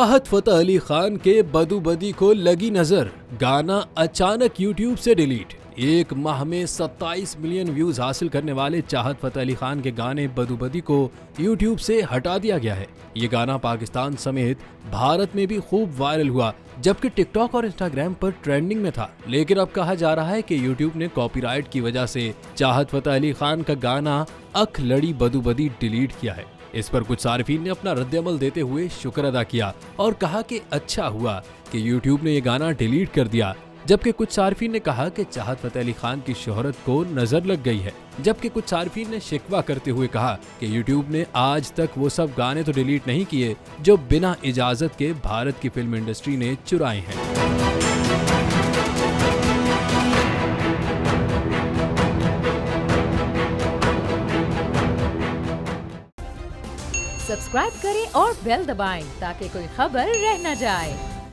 चाहत फतेह अली खान के बदू बदी को लगी नजर, गाना अचानक यूट्यूब से डिलीट। एक माह में 27 मिलियन व्यूज हासिल करने वाले चाहत फतेह अली खान के गाने बदू बदी को यूट्यूब से हटा दिया गया है। ये गाना पाकिस्तान समेत भारत में भी खूब वायरल हुआ, जबकि टिकटॉक और इंस्टाग्राम पर ट्रेंडिंग में था। लेकिन अब कहा जा रहा है कि यूट्यूब ने कॉपीराइट की वजह से चाहत फतेह अली खान का गाना अख लड़ी बदू बदी डिलीट किया है। इस पर कुछ सार्फिन ने अपना रद्द-ए-अमल देते हुए शुक्र अदा किया और कहा कि अच्छा हुआ कि यूट्यूब ने ये गाना डिलीट कर दिया। जबकि कुछ सार्फिन ने कहा कि चाहत फतेह अली खान की शोहरत को नजर लग गई है। जबकि कुछ सार्फिन ने शिकवा करते हुए कहा कि यूट्यूब ने आज तक वो सब गाने तो डिलीट नहीं किए जो बिना इजाजत के भारत की फिल्म इंडस्ट्री ने चुराए हैं। सब्सक्राइब करें और बेल दबाएं ताकि कोई खबर रह न जाए।